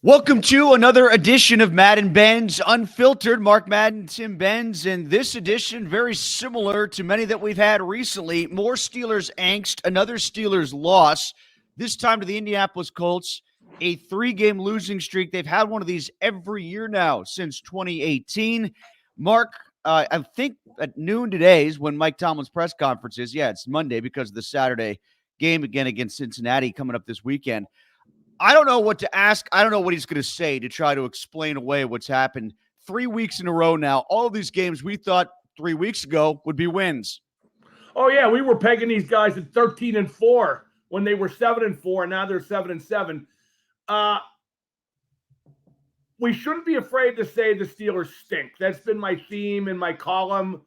Welcome to another edition of Madden Benz Unfiltered. Mark Madden and Tim Benz, and this edition very similar to many that we've had recently. More Steelers angst, another Steelers loss, this time to the Indianapolis Colts, a 3-game losing streak. They've had one of these every year now since 2018. Mark, I think at noon today is when Mike Tomlin's press conference is. Yeah, it's Monday because of the Saturday game again against Cincinnati coming up this weekend. I don't know what to ask. I don't know what he's going to say to try to explain away what's happened 3 weeks in a row now. All of these games we thought 3 weeks ago would be wins. Oh, yeah, we were pegging these guys at 13-4 when they were 7-4, and now they're 7-7. We shouldn't be afraid to say the Steelers stink. That's been my theme in my column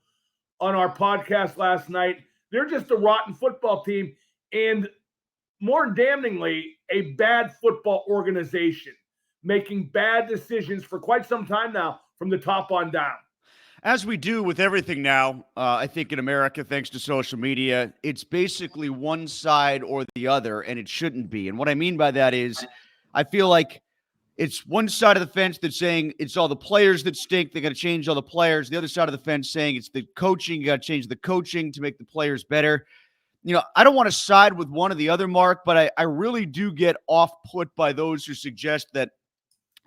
on our podcast last night. They're just a rotten football team, and more damningly, a bad football organization, making bad decisions for quite some time now from the top on down. As we do with everything now, I think in America, thanks to social media, it's basically one side or the other, and it shouldn't be. And what I mean by that is I feel like it's one side of the fence that's saying it's all the players that stink. They got to change all the players. The other side of the fence saying it's the coaching. You got to change the coaching to make the players better. You know, I don't want to side with one or the other, Mark, but I really do get off-put by those who suggest that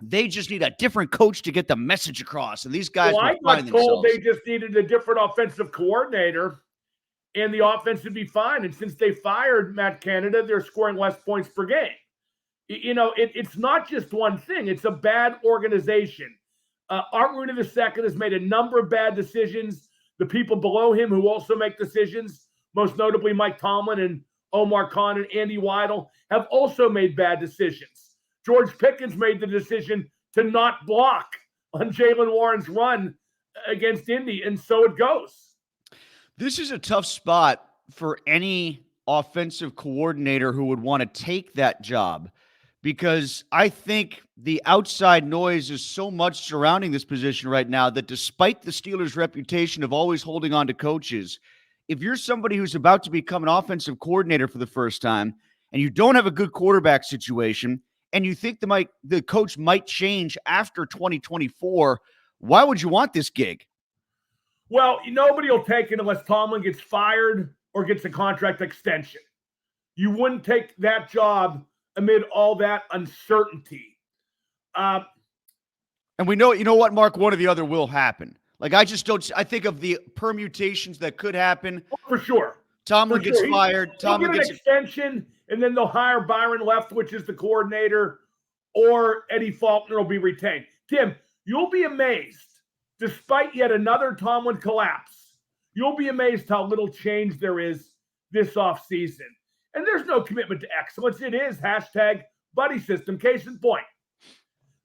they just need a different coach to get the message across. And these guys I got told they just needed a different offensive coordinator, and the offense would be fine. And since they fired Matt Canada, they're scoring less points per game. You know, it's not just one thing. It's a bad organization. Art Rooney II has made a number of bad decisions. The people below him who also make decisions, most notably Mike Tomlin and Omar Khan and Andy Weidel, have also made bad decisions. George Pickens made the decision to not block on Jaylen Warren's run against Indy, and so it goes. This is a tough spot for any offensive coordinator who would want to take that job, because I think the outside noise is so much surrounding this position right now that despite the Steelers' reputation of always holding on to coaches, if you're somebody who's about to become an offensive coordinator for the first time and you don't have a good quarterback situation and you think the coach might change after 2024, why would you want this gig? Well, nobody will take it unless Tomlin gets fired or gets a contract extension. You wouldn't take that job amid all that uncertainty. And we know, you know what, Mark, one or the other will happen. Like, I think of the permutations that could happen. Oh, for sure. Tomlin gets fired. Tomlin gets an extension, and then they'll hire Byron Leftwich as the coordinator, or Eddie Faulkner will be retained. Tim, you'll be amazed, despite yet another Tomlin collapse, you'll be amazed how little change there is this offseason. And there's no commitment to excellence. It is #buddy system. Case in point.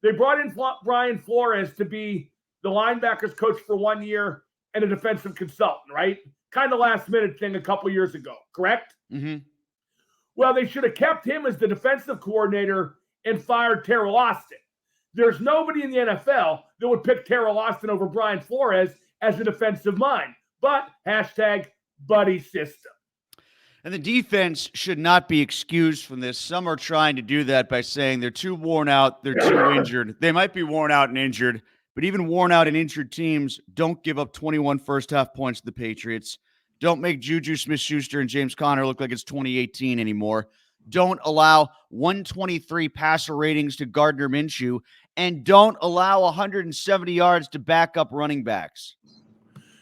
They brought in Brian Flores to be the linebackers coach for 1 year and a defensive consultant, right? Kind of last minute thing a couple years ago, correct? Mm-hmm. Well, they should have kept him as the defensive coordinator and fired Terrell Austin. There's nobody in the NFL that would pick Terrell Austin over Brian Flores as a defensive mind, but #buddy system. And the defense should not be excused from this. Some are trying to do that by saying they're too worn out, they're too injured. They might be worn out and injured, but even worn out and injured teams don't give up 21 first-half points to the Patriots. Don't make Juju Smith-Schuster and James Conner look like it's 2018 anymore. Don't allow 123 passer ratings to Gardner Minshew, and don't allow 170 yards to backup running backs.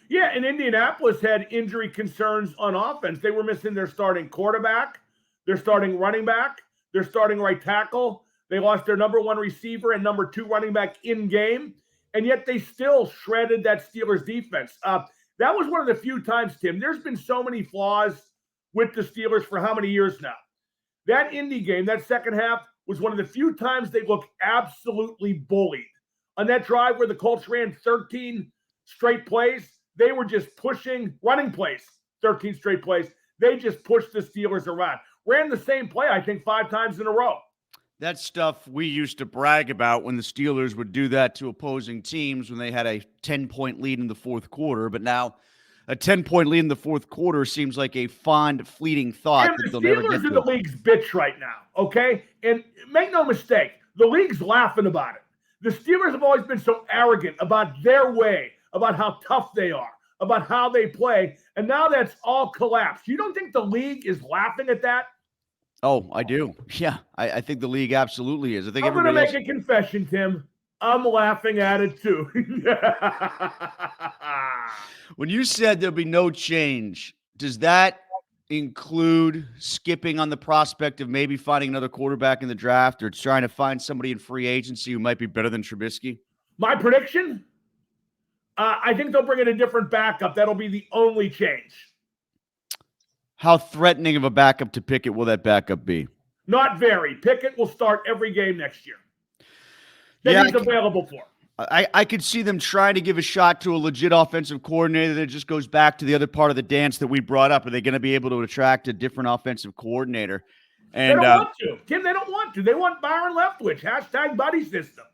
Yeah, and Indianapolis had injury concerns on offense. They were missing their starting quarterback, their starting running back, their starting right tackle. They lost their number 1 receiver and number 2 running back in game, and yet they still shredded that Steelers defense. That was one of the few times, Tim. There's been so many flaws with the Steelers for how many years now? That Indy game, that second half, was one of the few times they looked absolutely bullied. On that drive where the Colts ran 13 straight plays, they were just pushing, running plays, 13 straight plays. They just pushed the Steelers around. Ran the same play, I think, 5 times in a row. That's stuff we used to brag about when the Steelers would do that to opposing teams when they had a 10-point lead in the fourth quarter. But now a 10-point lead in the fourth quarter seems like a fond, fleeting thought that they'll never get to. The Steelers are the league's bitch right now, okay? And make no mistake, The league's laughing about it. The Steelers have always been so arrogant about their way, about how tough they are, about how they play, and now that's all collapsed. You don't think the league is laughing at that? Oh, I do. Yeah, I think the league absolutely is. I think I'm going to everybody make a confession, Tim. I'm laughing at it too. When you said there'll be no change, does that include skipping on the prospect of maybe finding another quarterback in the draft or trying to find somebody in free agency who might be better than Trubisky? My prediction? I think they'll bring in a different backup. That'll be the only change. How threatening of a backup to Pickett will that backup be? Not very. Pickett will start every game next year that he's available for. I could see them trying to give a shot to a legit offensive coordinator that just goes back to the other part of the dance that we brought up. Are they going to be able to attract a different offensive coordinator? And they don't want to. Tim, they don't want to. They want Byron Leftwich, # buddy system.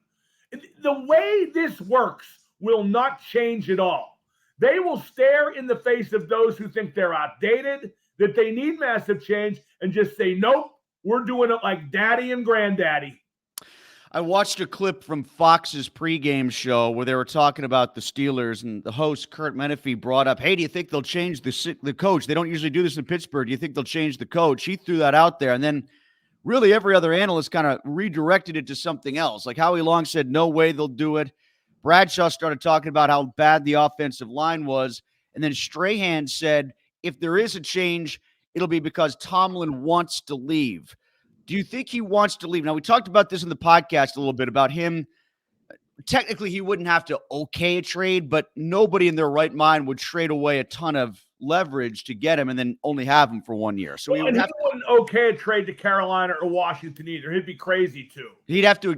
The way this works will not change at all. They will stare in the face of those who think they're outdated, that they need massive change, and just say, nope, we're doing it like daddy and granddaddy. I watched a clip from Fox's pregame show where they were talking about the Steelers, and the host, Kurt Menefee, brought up, hey, do you think they'll change the coach? They don't usually do this in Pittsburgh. Do you think they'll change the coach? He threw that out there, and then really every other analyst kind of redirected it to something else. Like Howie Long said, no way they'll do it. Bradshaw started talking about how bad the offensive line was, and then Strahan said, if there is a change, it'll be because Tomlin wants to leave. Do you think he wants to leave? Now, we talked about this in the podcast a little bit about him. Technically, he wouldn't have to okay a trade, but nobody in their right mind would trade away a ton of leverage to get him and then only have him for 1 year. So he wouldn't okay a trade to Carolina or Washington either. He'd be crazy too. He'd have to,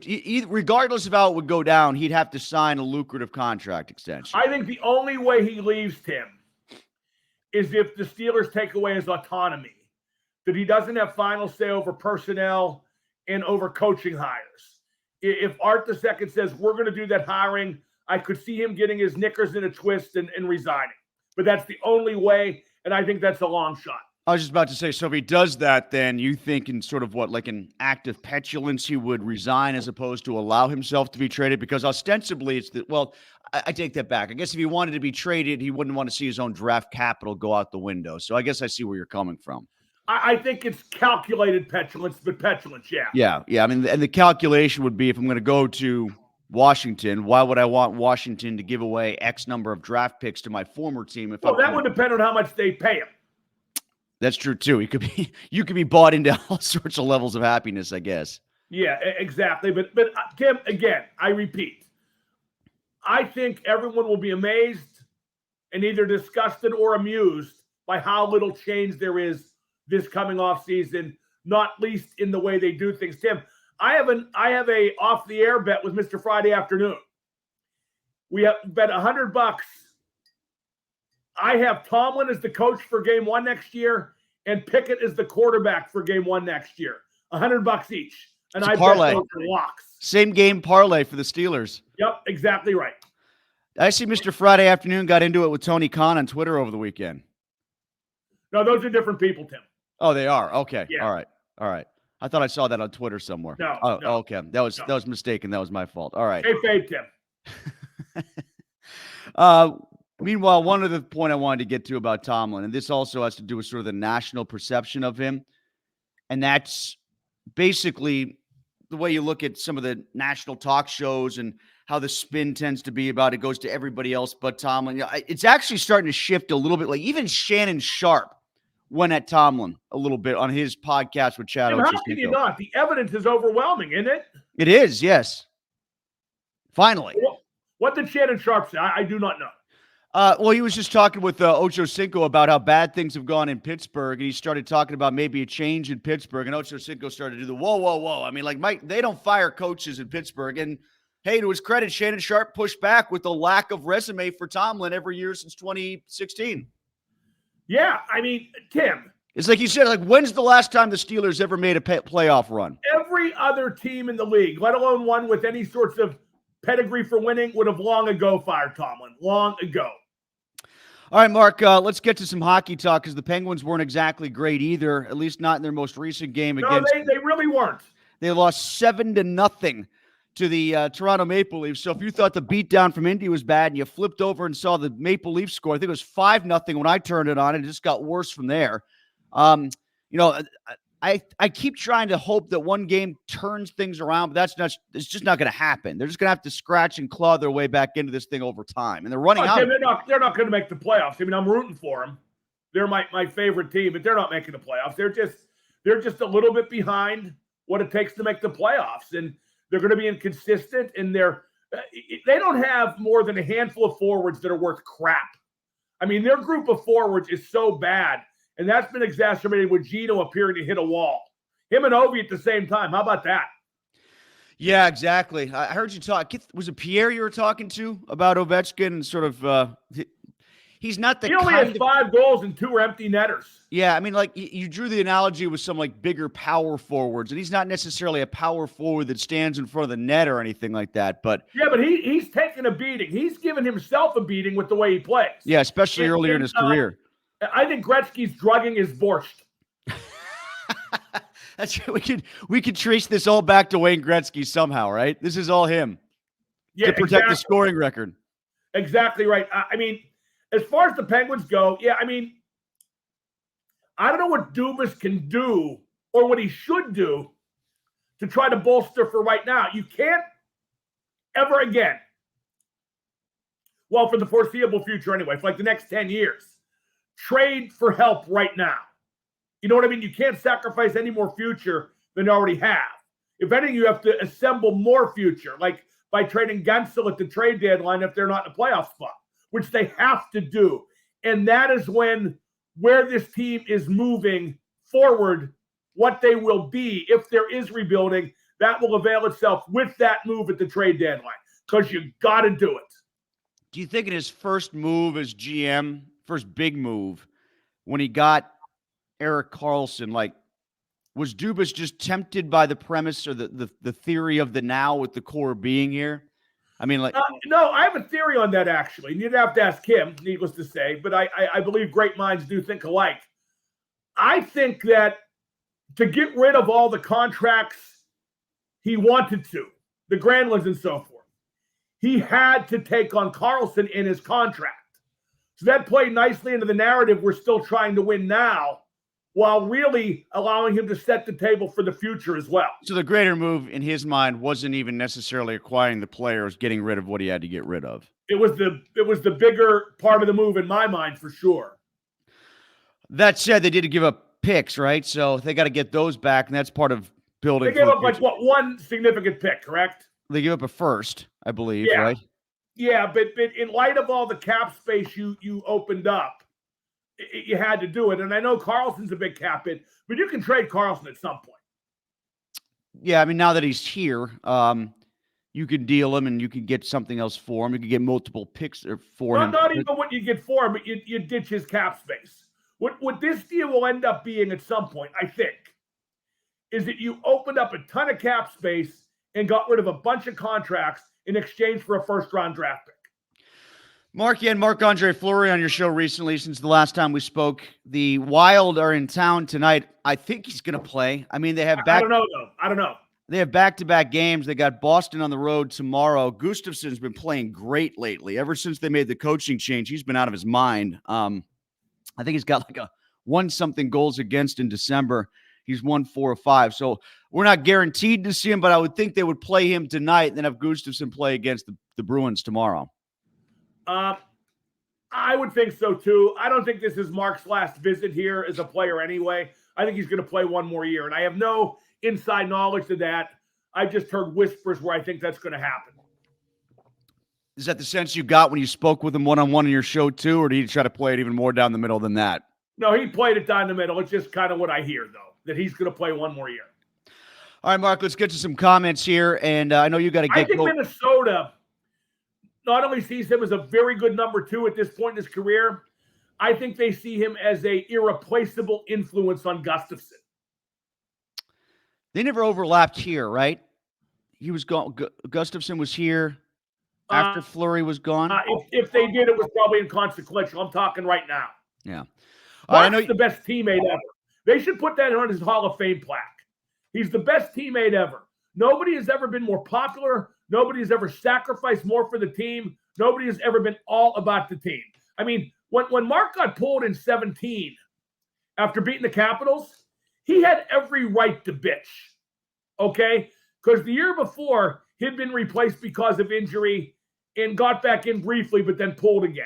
regardless of how it would go down, he'd have to sign a lucrative contract extension. I think the only way he leaves, Tim, is if the Steelers take away his autonomy, that he doesn't have final say over personnel and over coaching hires. If Art II says, we're going to do that hiring, I could see him getting his knickers in a twist and resigning. But that's the only way, and I think that's a long shot. I was just about to say, so if he does that, then you think in sort of what, like an act of petulance, he would resign as opposed to allow himself to be traded? Because ostensibly it's I take that back. I guess if he wanted to be traded, he wouldn't want to see his own draft capital go out the window. So I guess I see where you're coming from. I think it's calculated petulance, but petulance, yeah. Yeah. I mean, and the calculation would be if I'm going to go to Washington, why would I want Washington to give away X number of draft picks to my former team? That would depend on how much they pay him. That's true too. You could be bought into all sorts of levels of happiness, I guess. Yeah, exactly. But Tim, again, I repeat, I think everyone will be amazed and either disgusted or amused by how little change there is this coming off season, not least in the way they do things. Tim, I have a off the air bet with Mr. Friday Afternoon. We have bet $100. I have Tomlin as the coach for game 1 next year and Pickett as the quarterback for game 1 next year. $100 each. And I bet those are locks. Same game parlay for the Steelers. Yep, exactly right. I see Mr. Friday Afternoon got into it with Tony Khan on Twitter over the weekend. No, those are different people, Tim. Oh, they are? Okay. Yeah. All right. I thought I saw that on Twitter somewhere. No. Okay. That was mistaken. That was my fault. All right. Hey, fade, Tim. Meanwhile, one other point I wanted to get to about Tomlin, and this also has to do with sort of the national perception of him, and that's basically the way you look at some of the national talk shows and how the spin tends to be about it goes to everybody else but Tomlin. It's actually starting to shift a little bit. Like even Shannon Sharp went at Tomlin a little bit on his podcast with Chad Ochocinco. How can you not? The evidence is overwhelming, isn't it? It is, yes. Finally. What did Shannon Sharp say? I do not know. Well, he was just talking with Ochocinco about how bad things have gone in Pittsburgh, and he started talking about maybe a change in Pittsburgh, and Ochocinco started to do the whoa. I mean, like, Mike, they don't fire coaches in Pittsburgh, and hey, to his credit, Shannon Sharp pushed back with the lack of resume for Tomlin every year since 2016. Yeah, I mean, Tim. It's like you said, like, when's the last time the Steelers ever made a playoff run? Every other team in the league, let alone one with any sorts of pedigree for winning, would have long ago fired Tomlin. Long ago. All right, Mark, let's get to some hockey talk because the Penguins weren't exactly great either, at least not in their most recent game against. No, they really weren't. They lost 7-0 to the Toronto Maple Leafs. So if you thought the beatdown from Indy was bad and you flipped over and saw the Maple Leafs score, I think it was 5-0 when I turned it on, and it just got worse from there. You know, I keep trying to hope that one game turns things around, but it's just not going to happen. They're just going to have to scratch and claw their way back into this thing over time. And they're running out. They're not going to make the playoffs. I mean, I'm rooting for them. They're my favorite team, but they're not making the playoffs. They're just a little bit behind what it takes to make the playoffs. And they're going to be inconsistent, and they don't have more than a handful of forwards that are worth crap. I mean, their group of forwards is so bad, and that's been exacerbated with Gino appearing to hit a wall. Him and Ovi at the same time. How about that? Yeah, exactly. I heard you talk. Was it Pierre you were talking to about Ovechkin and sort of he's not the He only has 5 goals and 2 are empty netters. Yeah, I mean, like you drew the analogy with some like bigger power forwards, and he's not necessarily a power forward that stands in front of the net or anything like that. But yeah, but he's taken a beating. He's given himself a beating with the way he plays. Yeah, especially earlier in his career. I think Gretzky's drugging his borscht. That's we could trace this all back to Wayne Gretzky somehow, right? This is all him. Yeah, to protect the scoring record. Exactly right. I mean, as far as the Penguins go, yeah, I mean, I don't know what Dubas can do or what he should do to try to bolster for right now. You can't ever again, well, for the foreseeable future anyway, for like the next 10 years, trade for help right now. You know what I mean? You can't sacrifice any more future than you already have. If anything, you have to assemble more future, like by trading Gunsel at the trade deadline if they're not in a playoff spot, which they have to do. And that is where this team is moving forward, what they will be if there is rebuilding, that will avail itself with that move at the trade deadline, because you got to do it. Do you think in his first move as GM, first big move, when he got Erik Karlsson, like, was Dubas just tempted by the premise or the theory of the now with the core being here? I mean, like, no, I have a theory on that, actually. You'd have to ask him, needless to say, but I believe great minds do think alike. I think that to get rid of all the contracts he wanted to, the Granlunds and so forth, he had to take on Karlsson in his contract. So that played nicely into the narrative we're still trying to win now, while really allowing him to set the table for the future as well. So the greater move in his mind wasn't even necessarily acquiring the players, getting rid of what he had to get rid of. It was the bigger part of the move in my mind, for sure. That said, they did give up picks, right? So they got to get those back, and that's part of building. They gave up one significant pick, correct? They gave up a first, I believe, yeah. Right? Yeah, but in light of all the cap space you opened up, you had to do it. And I know Karlsson's a big cap hit, but you can trade Karlsson at some point. Yeah, I mean, now that he's here, you can deal him and you can get something else for him. You can get multiple picks for him. Not even what you get for him, but you ditch his cap space. What this deal will end up being at some point, I think, is that you opened up a ton of cap space and got rid of a bunch of contracts in exchange for a first-round draft pick. Mark, you had Marc-Andre Fleury on your show recently since the last time we spoke. The Wild are in town tonight. I think he's going to play. I mean, they have I don't know, though. I don't know. They have back-to-back games. They got Boston on the road tomorrow. Gustafsson's been playing great lately. Ever since they made the coaching change, he's been out of his mind. I think he's got like a 1-something goals against in December. He's won 4 or 5. So we're not guaranteed to see him, but I would think they would play him tonight and then have Gustafsson play against the Bruins tomorrow. I would think so, too. I don't think this is Mark's last visit here as a player anyway. I think he's going to play one more year, and I have no inside knowledge of that. I just heard whispers where I think that's going to happen. Is that the sense you got when you spoke with him one-on-one in your show, too, or did you try to play it even more down the middle than that? No, he played it down the middle. It's just kind of what I hear, though, that he's going to play one more year. All right, Mark, let's get to some comments here, and I know you got to get I think Minnesota not only sees him as a very good number 2 at this point in his career, I think they see him as a irreplaceable influence on Gustafsson. They never overlapped here, right? He was gone. Gustafsson was here after Fleury was gone. If they did, it was probably inconsequential. I'm talking right now. Yeah. I know the best teammate ever. They should put that on his Hall of Fame plaque. He's the best teammate ever. Nobody has ever been more popular. Nobody has ever sacrificed more for the team. Nobody has ever been all about the team. I mean, when Mark got pulled in 17 after beating the Capitals, he had every right to bitch, okay? Because the year before, he'd been replaced because of injury and got back in briefly, but then pulled again.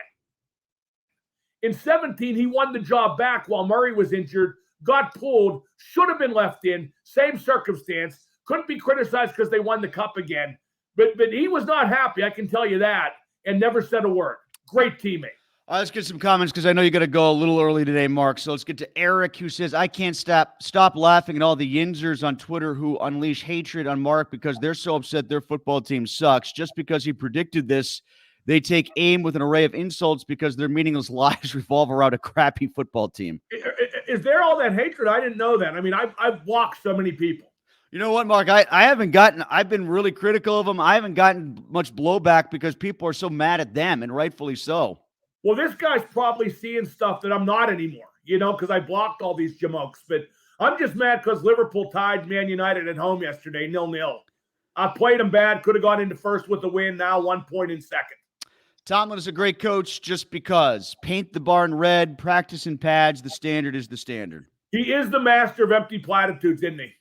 In 17, he won the job back while Murray was injured, got pulled, should have been left in, same circumstance, couldn't be criticized because they won the cup again. But he was not happy, I can tell you that, and never said a word. Great teammate. Let's get some comments because I know you got to go a little early today, Mark. So let's get to Eric, who says, I can't stop laughing at all the Yinzers on Twitter who unleash hatred on Mark because they're so upset their football team sucks. Just because he predicted this, they take aim with an array of insults because their meaningless lives revolve around a crappy football team. Is there all that hatred? I didn't know that. I mean, I've blocked so many people. You know what, Mark? I've been really critical of them. I haven't gotten much blowback because people are so mad at them, and rightfully so. Well, this guy's probably seeing stuff that I'm not anymore, because I blocked all these jamokes. But I'm just mad because Liverpool tied Man United at home yesterday, 0-0. I played them bad, could have gone into first with a win, now 1 point in second. Tomlin is a great coach just because. Paint the barn red, practice in pads, the standard is the standard. He is the master of empty platitudes, isn't he?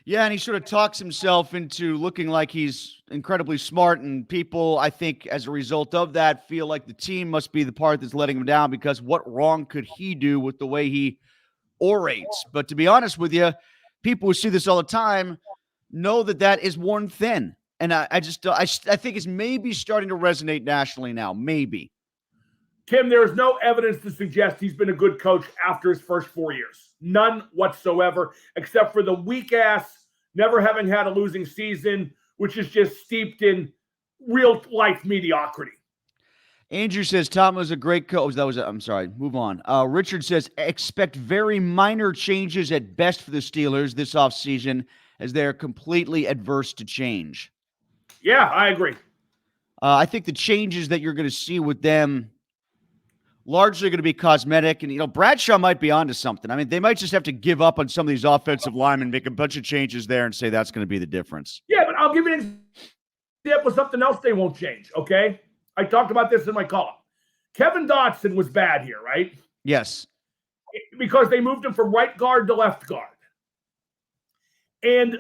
Yeah, and he sort of talks himself into looking like he's incredibly smart, and people, I think, as a result of that, feel like the team must be the part that's letting him down because what wrong could he do with the way he orates? But to be honest with you, people who see this all the time know that is worn thin. And I think it's maybe starting to resonate nationally now, maybe. Tim, there is no evidence to suggest he's been a good coach after his first 4 years. None whatsoever, except for the weak-ass, never having had a losing season, which is just steeped in real-life mediocrity. Andrew says, Tom was a great coach. I'm sorry, move on. Richard says, expect very minor changes at best for the Steelers this offseason as they are completely adverse to change. Yeah, I agree. I think the changes that you're going to see with them largely going to be cosmetic. And, Bradshaw might be onto something. I mean, they might just have to give up on some of these offensive linemen, make a bunch of changes there and say that's going to be the difference. Yeah, but I'll give you an example of something else they won't change, okay? I talked about this in my column. Kevin Dotson was bad here, right? Yes. Because they moved him from right guard to left guard. And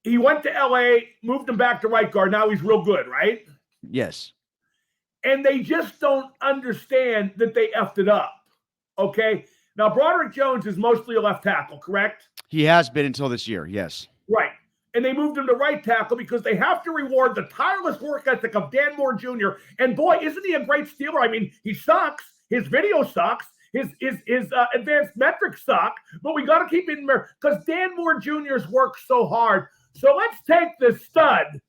he went to L.A., moved him back to right guard. Now he's real good, right? Yes. And they just don't understand that they effed it up, okay? Now, Broderick Jones is mostly a left tackle, correct? He has been until this year, yes. Right. And they moved him to right tackle because they have to reward the tireless work ethic of Dan Moore Jr. And, boy, isn't he a great Steeler? I mean, he sucks. His video sucks. His advanced metrics suck. But we got to keep it in there because Dan Moore Jr.'s worked so hard. So let's take the stud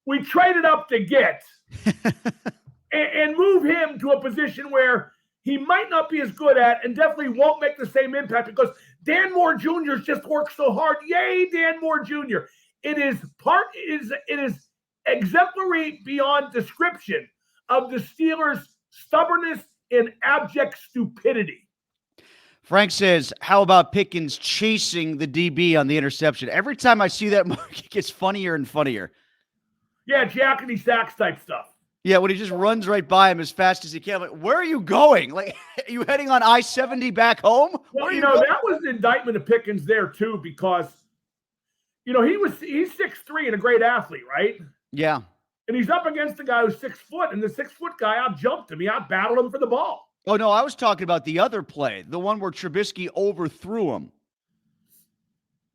we traded up to get and move him to a position where he might not be as good at and definitely won't make the same impact because Dan Moore Jr. just worked so hard. Yay, Dan Moore Jr. It is exemplary beyond description of the Steelers' stubbornness and abject stupidity. Frank says, how about Pickens chasing the DB on the interception? Every time I see that, Mark, it gets funnier and funnier. Yeah, Jackety Sacks type stuff. Yeah, when he just runs right by him as fast as he can. Like, where are you going? Like, are you heading on I-70 back home? Well, that was an indictment of Pickens there, too, because, he's 6'3" and a great athlete, right? Yeah. And he's up against a guy who's 6 foot, and the 6 foot guy out-jumped him. He out-battled him for the ball. Oh, no, I was talking about the other play, the one where Trubisky overthrew him.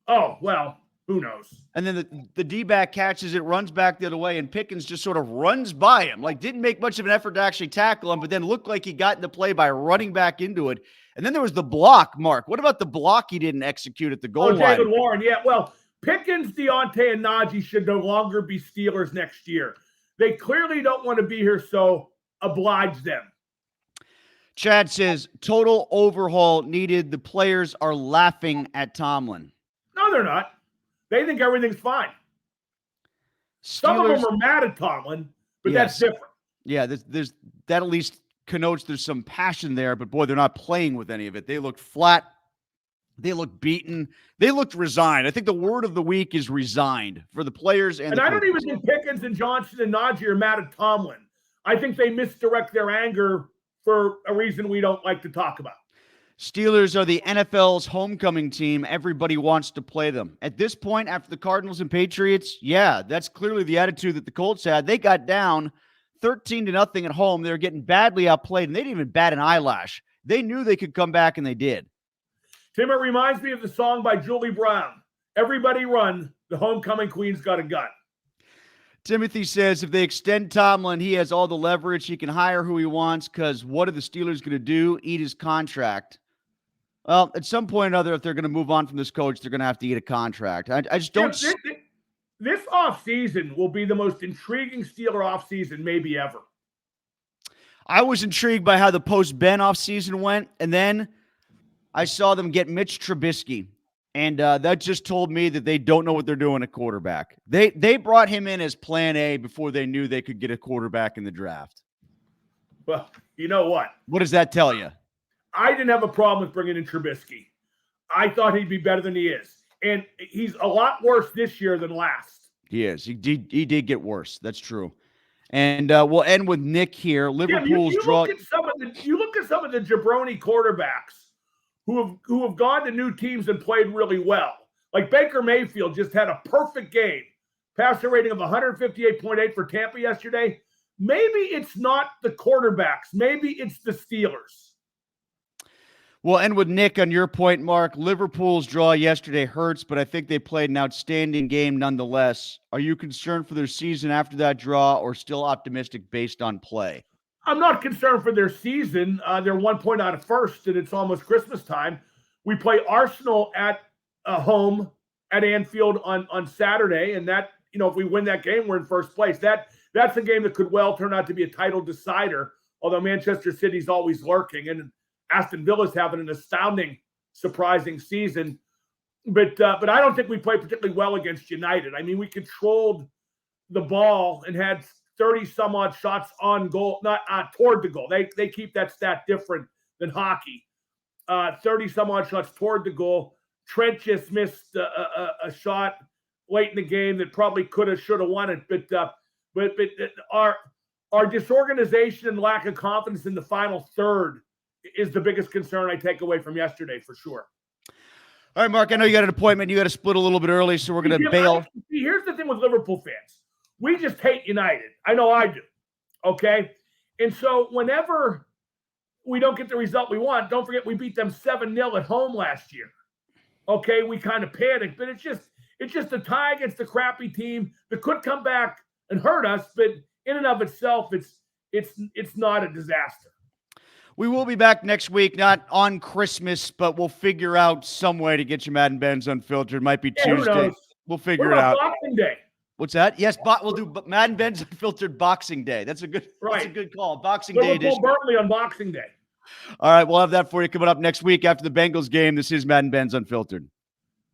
Oh, well, who knows? And then the D-back catches it, runs back the other way, and Pickens just sort of runs by him. Like, didn't make much of an effort to actually tackle him, but then looked like he got in the play by running back into it. And then there was the block, Mark. What about the block he didn't execute at the goal line? David Warren, yeah. Well, Pickens, Deontay, and Najee should no longer be Steelers next year. They clearly don't want to be here, so oblige them. Chad says, total overhaul needed. The players are laughing at Tomlin. No, they're not. They think everything's fine. Some of them are mad at Tomlin, but that's different. Yeah, there's that at least connotes there's some passion there, but boy, they're not playing with any of it. They look flat They looked beaten. They looked resigned. I think the word of the week is resigned for the players and the I don't coaches. even think Pickens and Johnson and Najee are mad at Tomlin. I think they misdirect their anger for a reason we don't like to talk about. Steelers are the NFL's homecoming team. Everybody wants to play them. At this point, after the Cardinals and Patriots, yeah, that's clearly the attitude that the Colts had. They got down 13-0 at home. They were getting badly outplayed, and they didn't even bat an eyelash. They knew they could come back, and they did. Tim, it reminds me of the song by Julie Brown. Everybody run. The homecoming queen's got a gun. Timothy says if they extend Tomlin, he has all the leverage. He can hire who he wants because what are the Steelers going to do? Eat his contract. Well, at some point or other, if they're going to move on from this coach, they're going to have to eat a contract. I just don't. This offseason will be the most intriguing Steeler offseason maybe ever. I was intrigued by how the post-Ben offseason went, and then I saw them get Mitch Trubisky, and that just told me that they don't know what they're doing at quarterback. They brought him in as plan A before they knew they could get a quarterback in the draft. Well, you know what? What does that tell you? I didn't have a problem with bringing in Trubisky. I thought he'd be better than he is. And he's a lot worse this year than last. He is. He did get worse. That's true. And we'll end with Nick here. Liverpool's draw. You look at some of the jabroni quarterbacks who have gone to new teams and played really well. Like Baker Mayfield just had a perfect game. Passer rating of 158.8 for Tampa yesterday. Maybe it's not the quarterbacks. Maybe it's the Steelers. We'll end with Nick on your point, Mark. Liverpool's draw yesterday hurts, but I think they played an outstanding game nonetheless. Are you concerned for their season after that draw or still optimistic based on play? I'm not concerned for their season. They're 1 point out of first, and it's almost Christmas time. We play Arsenal at home at Anfield on Saturday, and that, if we win that game, we're in first place. That's a game that could well turn out to be a title decider, although Manchester City's always lurking, and Aston Villa's having an astounding, surprising season. But I don't think we played particularly well against United. I mean, we controlled the ball and had 30-some-odd shots on goal, not toward the goal. They keep that stat different than hockey. 30-some-odd shots toward the goal. Trent just missed a shot late in the game that probably could have, should have won it. But our disorganization and lack of confidence in the final third is the biggest concern I take away from yesterday, for sure. All right, Mark, I know you got an appointment. You got to split a little bit early, so we're going to bail. Here's the thing with Liverpool fans. We just hate United. I know I do, okay? And so whenever we don't get the result we want, don't forget we beat them 7-0 at home last year, okay? We kind of panicked, but it's just a tie against a crappy team that could come back and hurt us, but in and of itself, it's not a disaster. We will be back next week, not on Christmas, but we'll figure out some way to get you Madden Benz Unfiltered. Might be Tuesday. We'll figure it out. Boxing Day? What's that? Yes, we'll do Madden Benz Unfiltered Boxing Day. That's a good call. Boxing Day edition. Burnley on Boxing Day. All right, we'll have that for you coming up next week after the Bengals game. This is Madden Benz Unfiltered.